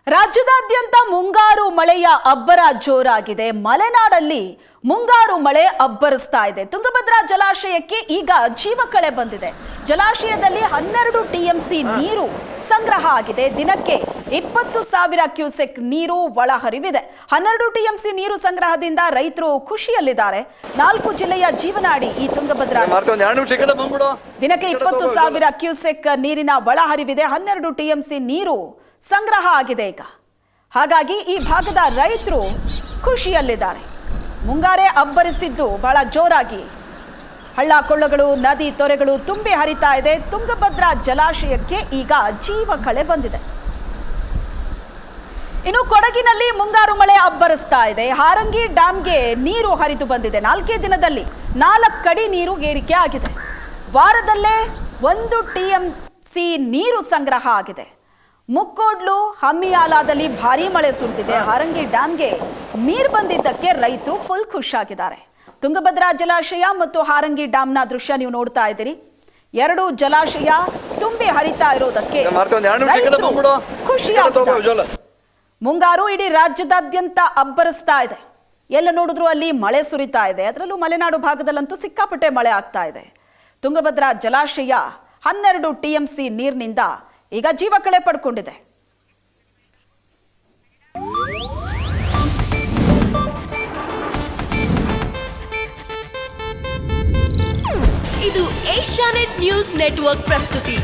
ರಾಜ್ಯದಾದ್ಯಂತ ಮುಂಗಾರು ಮಳೆಯ ಅಬ್ಬರ ಜೋರಾಗಿದೆ. ಮಲೆನಾಡಲ್ಲಿ ಮುಂಗಾರು ಮಳೆ ಅಬ್ಬರಿಸ್ತಾ ಇದೆ. ತುಂಗಭದ್ರಾ ಜಲಾಶಯಕ್ಕೆ ಈಗ ಜೀವಕಳೆ ಬಂದಿದೆ. ಜಲಾಶಯದಲ್ಲಿ 12 ಟಿಎಂಸಿ ನೀರು ಸಂಗ್ರಹ ಆಗಿದೆ. ದಿನಕ್ಕೆ 20,000 ಕ್ಯೂಸೆಕ್ ನೀರು ಒಳಹರಿವಿದೆ. 12 ಟಿಎಂಸಿ ನೀರು ಸಂಗ್ರಹದಿಂದ ರೈತರು ಖುಷಿಯಲ್ಲಿದ್ದಾರೆ. 4 ಜಿಲ್ಲೆಯ ಜೀವನಾಡಿ ಈ ತುಂಗಭದ್ರಾ. ದಿನಕ್ಕೆ 20,000 ಕ್ಯೂಸೆಕ್ ನೀರಿನ ಒಳಹರಿವಿದೆ. 12 ಟಿಎಂಸಿ ನೀರು ಸಂಗ್ರಹ ಆಗಿದೆ ಈಗ. ಹಾಗಾಗಿ ಈ ಭಾಗದ ರೈತರು ಖುಷಿಯಲ್ಲಿದ್ದಾರೆ. ಮುಂಗಾರೇ ಅಬ್ಬರಿಸಿದ್ದು ಬಹಳ ಜೋರಾಗಿ ಹಳ್ಳ ಕೊಳ್ಳಗಳು, ನದಿ ತೊರೆಗಳು ತುಂಬಿ ಹರಿತಾ ಇದೆ. ತುಂಗಭದ್ರಾ ಜಲಾಶಯಕ್ಕೆ ಈಗ ಜೀವಕಳೆ ಬಂದಿದೆ. ಇನ್ನು ಕೊಡಗಿನಲ್ಲಿ ಮುಂಗಾರು ಮಳೆ ಅಬ್ಬರಿಸ್ತಾ ಇದೆ. ಹಾರಂಗಿ ಡ್ಯಾಂಗೆ ನೀರು ಹರಿದು ಬಂದಿದೆ. 4 ದಿನದಲ್ಲಿ 4 ಅಡಿ ನೀರು ಏರಿಕೆ ಆಗಿದೆ. ವಾರದಲ್ಲೇ 1 ಟಿಎಂಸಿ ನೀರು ಸಂಗ್ರಹ ಆಗಿದೆ. ಮುಕ್ಕೋಡ್ಲು, ಹಮ್ಮಿಯಾಲಾದಲ್ಲಿ ಭಾರೀ ಮಳೆ ಸುರಿದಿದೆ. ಹಾರಂಗಿ ಡ್ಯಾಂಗೆ ನೀರು ಬಂದಿದ್ದಕ್ಕೆ ರೈತರು ಫುಲ್ ಖುಷಿಯಾಗಿದ್ದಾರೆ. ತುಂಗಭದ್ರಾ ಜಲಾಶಯ ಮತ್ತು ಹಾರಂಗಿ ಡ್ಯಾಂನ ದೃಶ್ಯ ನೀವು ನೋಡ್ತಾ ಇದ್ದೀರಿ. 2 ಜಲಾಶಯ ತುಂಬಿ ಹರಿತಾ ಇರೋದಕ್ಕೆ ಖುಷಿಯಾಗಿದೆ. ಮುಂಗಾರು ಇಡೀ ರಾಜ್ಯದಾದ್ಯಂತ ಅಬ್ಬರಿಸ್ತಾ ಇದೆ. ಎಲ್ಲ ನೋಡಿದ್ರು ಅಲ್ಲಿ ಮಳೆ ಸುರಿತಾ ಇದೆ. ಅದರಲ್ಲೂ ಮಲೆನಾಡು ಭಾಗದಲ್ಲಂತೂ ಸಿಕ್ಕಾಪಟ್ಟೆ ಮಳೆ ಆಗ್ತಾ ಇದೆ. ತುಂಗಭದ್ರಾ ಜಲಾಶಯ 12 ಟಿಎಂಸಿ ನೀರಿನಿಂದ ಈಗ ಜೀವಕಳೆ ಪಡ್ಕೊಂಡಿದೆ. ಇದು ಏಷ್ಯಾನೆಟ್ ನ್ಯೂಸ್ ನೆಟ್ವರ್ಕ್ ಪ್ರಸ್ತುತಿ.